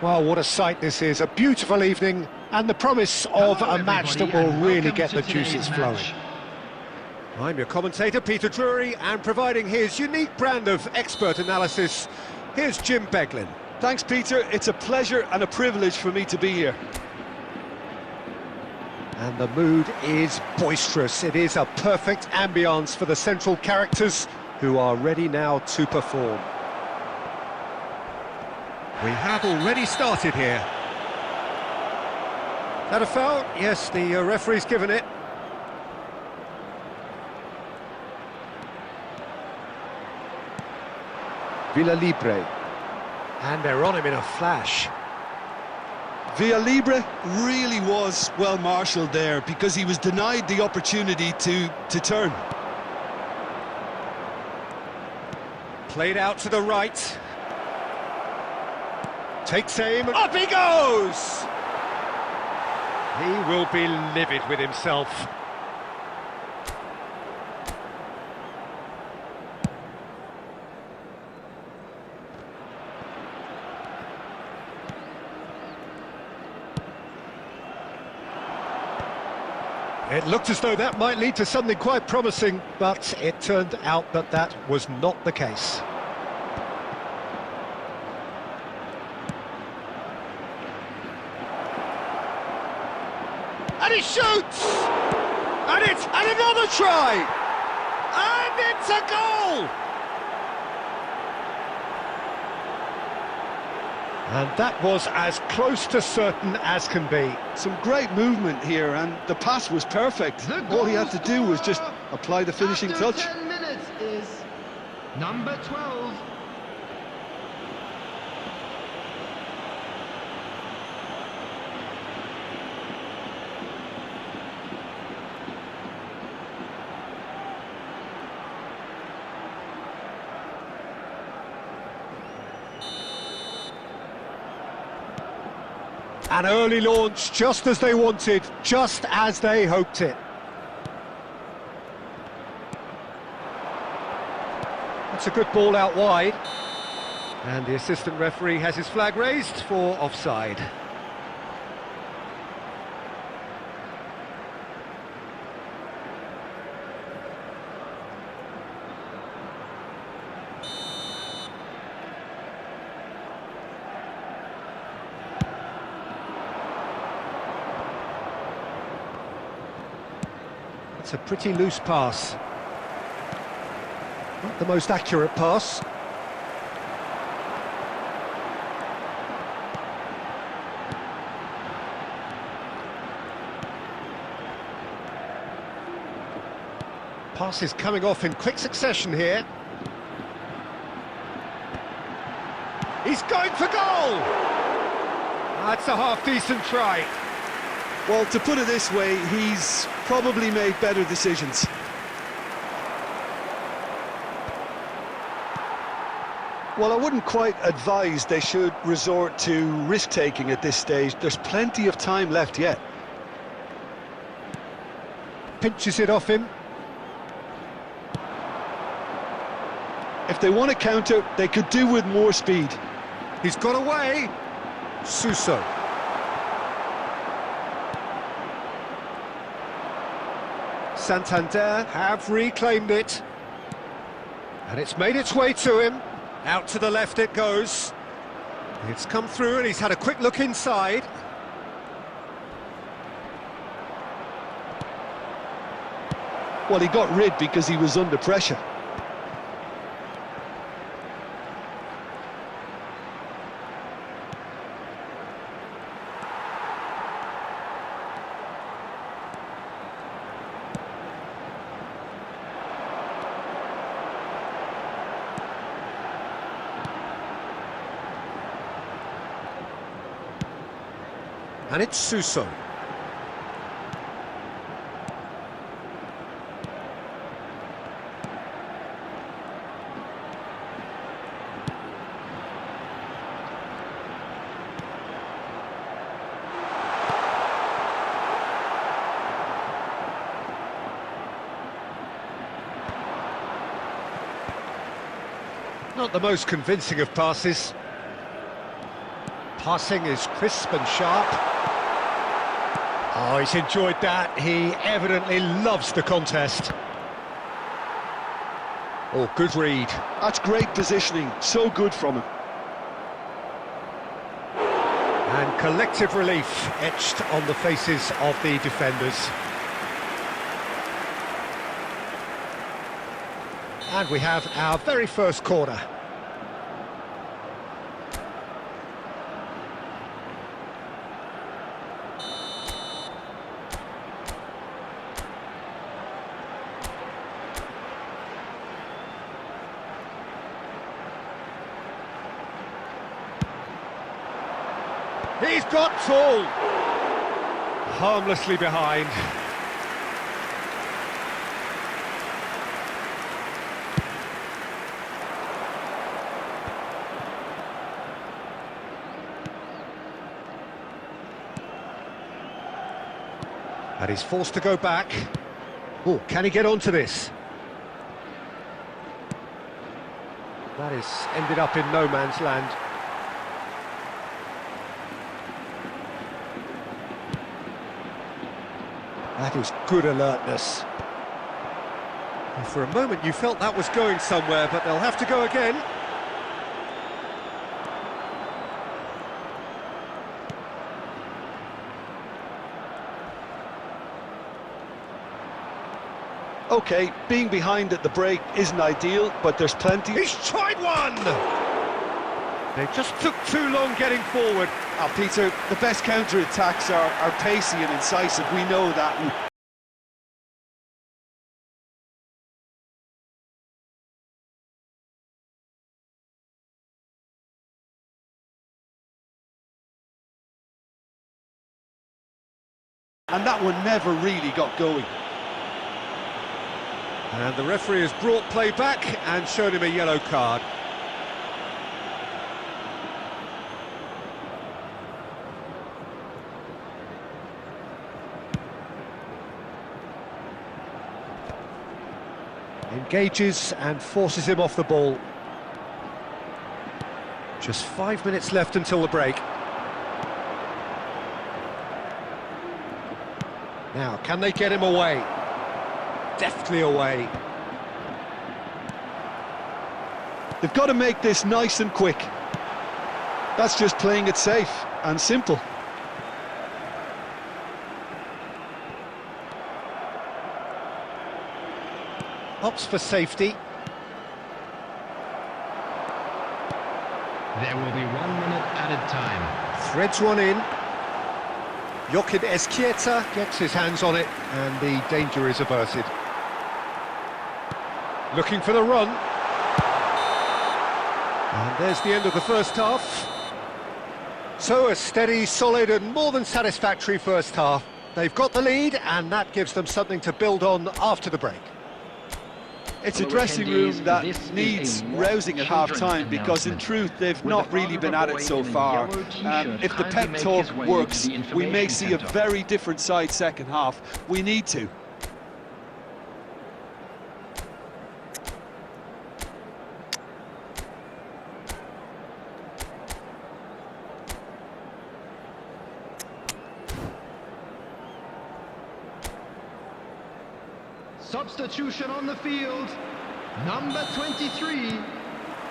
Well, what a sight this is. A beautiful evening and the promise of a match that will really get the juices flowing. I'm your commentator, Peter Drury, and providing his unique brand of expert analysis, here's Jim Beglin. Thanks, Peter. It's a pleasure and a privilege for me to be here. And the mood is boisterous. It is a perfect ambience for the central characters who are ready now to perform. We have already started here. Is that a foul? Yes, the referee's given it. Villalibre. And they're on him in a flash. Villalibre really was well marshalled there because he was denied the opportunity to turn. Played out to the right. Takes aim, up he goes! He will be livid with himself. It looked as though that might lead to something quite promising, but it turned out that that was not the case. And he shoots! And another try! And it's a goal! And that was as close to certain as can be. Some great movement here, and the pass was perfect. All he had to do was just apply the finishing touch. 10 minutes is number 12. An early launch, just as they wanted, just as they hoped it. That's a good ball out wide. And the assistant referee has his flag raised for offside. It's a pretty loose pass. Not the most accurate pass. Pass is coming off in quick succession here. He's going for goal! That's a half-decent try. Well, to put it this way, he's probably made better decisions. Well, I wouldn't quite advise they should resort to risk-taking at this stage. There's plenty of time left yet. Pinches it off him. If they want to counter, they could do with more speed. He's got away. Suso. Santander have reclaimed it. And it's made its way to him. Out to the left it goes. It's come through and he's had a quick look inside. Well, he got rid because he was under pressure. And it's Suso. Not the most convincing of passes. Passing is crisp and sharp. Oh, he's enjoyed that. He evidently loves the contest. Oh, good read. That's great positioning, so good from him. And collective relief etched on the faces of the defenders. And we have our very first corner. He's got tall. Harmlessly behind. And he's forced to go back. Oh, can he get onto this? That is ended up in no man's land. That is good alertness. And for a moment you felt that was going somewhere, but they'll have to go again. OK, being behind at the break isn't ideal, but there's plenty... He's tried one! They just took too long getting forward. Peter, the best counter-attacks are pacey and incisive, we know that. And that one never really got going. And the referee has brought play back and shown him a yellow card. Engages and forces him off the ball. Just 5 minutes left until the break. Now, can they get him away? Deftly away. They've got to make this nice and quick. That's just playing it safe and simple. Opts for safety. There will be 1 minute added time. Threads one in. Joaquin Esquieta gets his hands on it and the danger is averted. Looking for the run. And there's the end of the first half. So a steady, solid and more than satisfactory first half. They've got the lead and that gives them something to build on after the break. It's a dressing room that needs rousing at half-time because in truth they've not really been at it so far. If the pep talk works, we may see a very different side second half. We need to. Substitution on the field. Number 23.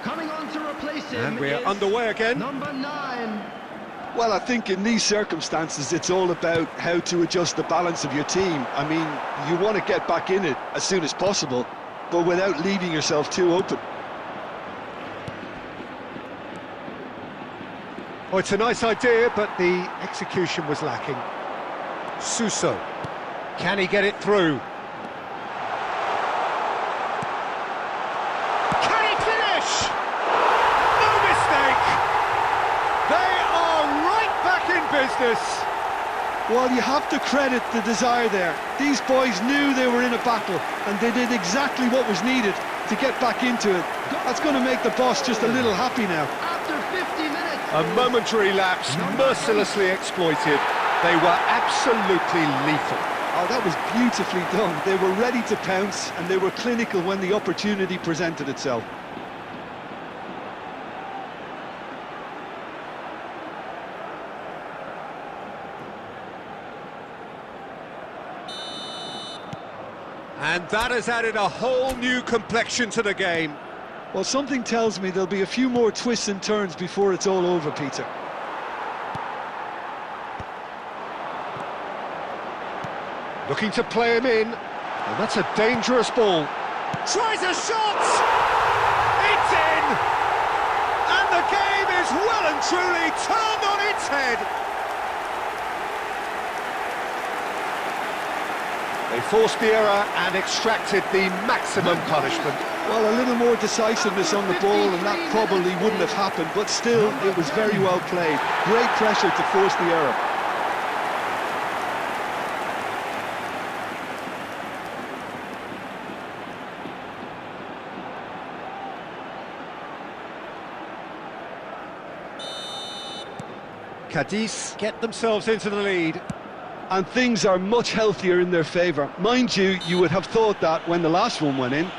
Coming on to replace him. And we're underway again. Number 9. Well, I think in these circumstances it's all about how to adjust the balance of your team. I mean, you want to get back in it as soon as possible, but without leaving yourself too open. Oh, it's a nice idea, but the execution was lacking. Suso. Can he get it through? Business. Well, you have to credit the desire there. These boys knew they were in a battle and they did exactly what was needed to get back into it. That's going to make the boss just a little happy now. After 50 minutes. A momentary lapse, mercilessly exploited. They were absolutely lethal. Oh, that was beautifully done. They were ready to pounce and they were clinical when the opportunity presented itself. And that has added a whole new complexion to the game. Well, something tells me there'll be a few more twists and turns before it's all over, Peter. Looking to play him in, and that's a dangerous ball. Tries a shot! It's in! And the game is well and truly turned on its head. They forced the error and extracted the maximum punishment. Well, a little more decisiveness on the ball and that probably wouldn't have happened, but still, it was very well played. Great pressure to force the error. Cádiz get themselves into the lead. And things are much healthier in their favour. Mind you, you would have thought that when the last one went in.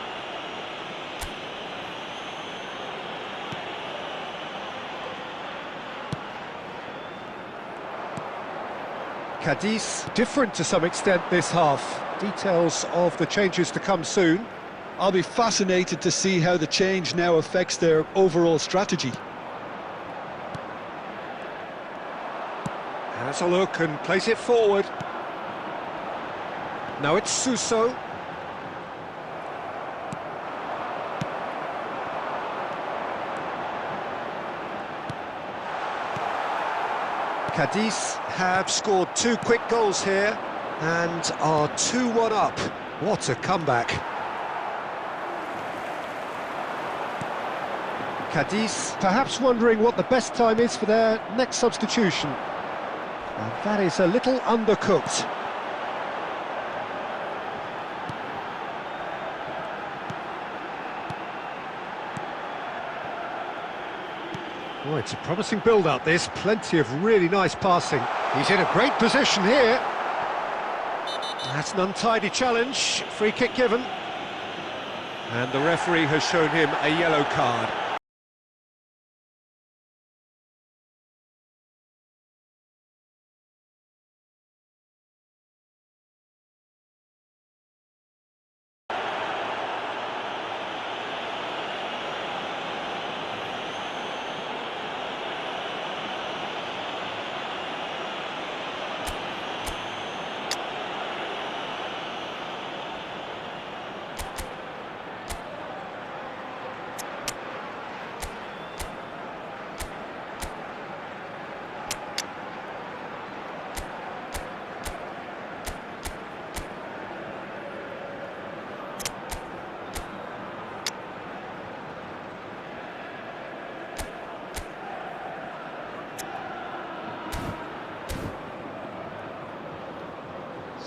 Cádiz different to some extent this half. Details of the changes to come soon. I'll be fascinated to see how the change now affects their overall strategy. Has a look and plays it forward. Now it's Suso. Cádiz have scored 2 quick goals here and are 2-1 up. What a comeback. Cádiz perhaps wondering what the best time is for their next substitution. And that is a little undercooked. Oh, it's a promising build-up, this. Plenty of really nice passing. He's in a great position here. That's an untidy challenge. Free kick given. And the referee has shown him a yellow card.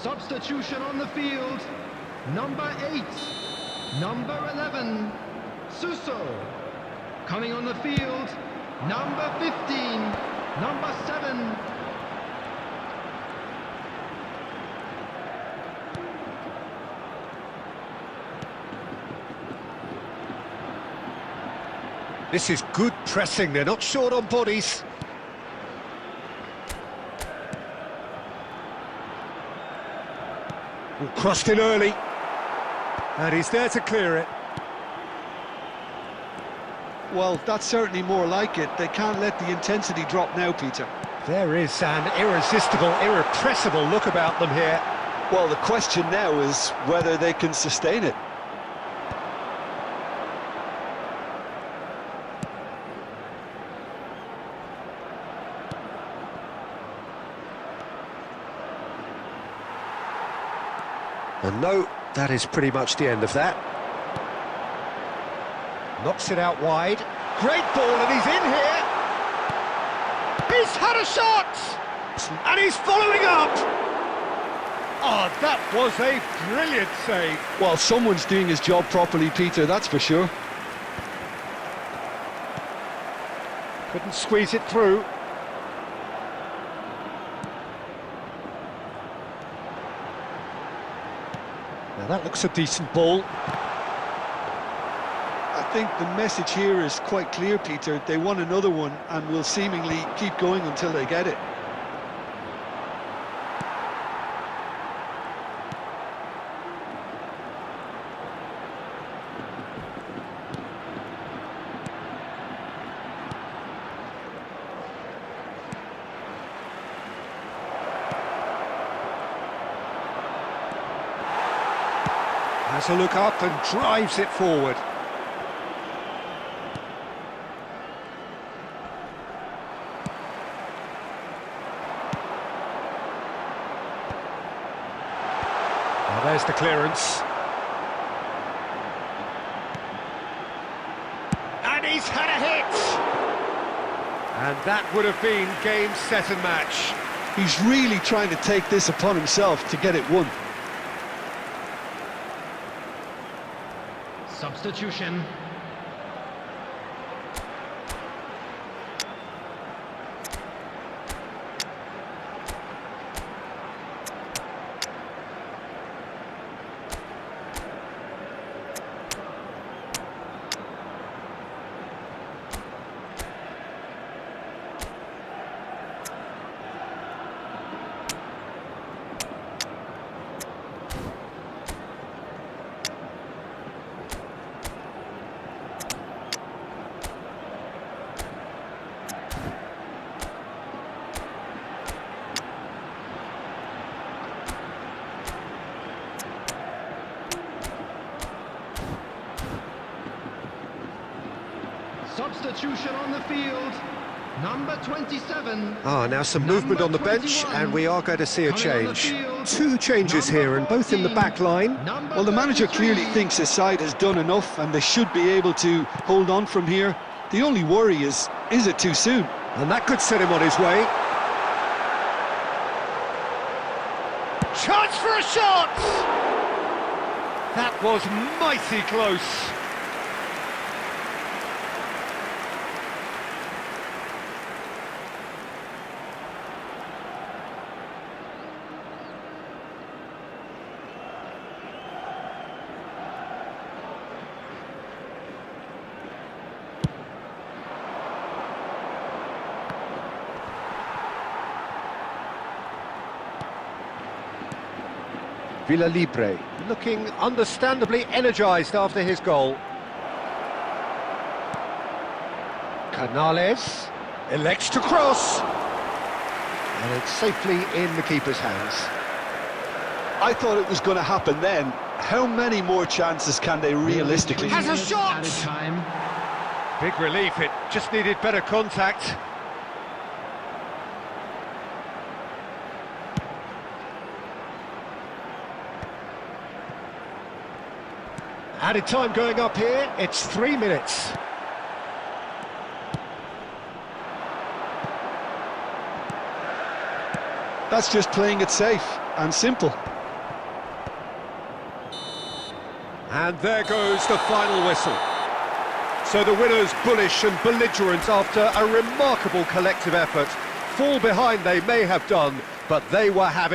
Substitution on the field. Number 8, number 11, Suso. Coming on the field, number 15, number 7. This is good pressing, they're not short on bodies. Crossed in early, and he's there to clear it. Well, that's certainly more like it. They can't let the intensity drop now, Peter. There is an irresistible, irrepressible look about them here. Well, the question now is whether they can sustain it. And no, that is pretty much the end of that. Knocks it out wide. Great ball, and he's in here. He's had a shot! And he's following up! Oh, that was a brilliant save. Well, someone's doing his job properly, Peter, that's for sure. Couldn't squeeze it through. Now that looks a decent ball. I think the message here is quite clear, Peter. They want another one and will seemingly keep going until they get it. Has a look up and drives it forward. Now there's the clearance. And he's had a hit! And that would have been game, set and match. He's really trying to take this upon himself to get it won. Substitution. Substitution on the field, number 27. Now some movement on the bench, and we are going to see a change. Two changes here, and both in the back line. Well, the manager clearly thinks his side has done enough, and they should be able to hold on from here. The only worry is it too soon? And that could set him on his way. Chance for a shot! That was mighty close. Villalibre, looking understandably energised after his goal. Canales elects to cross. And it's safely in the keeper's hands. I thought it was going to happen then. How many more chances can they realistically? Has a shot! Big relief, it just needed better contact. Added time going up here, it's 3 minutes. That's just playing it safe and simple. And there goes the final whistle. So the winners, bullish and belligerent after a remarkable collective effort. Fall behind they may have done, but they were having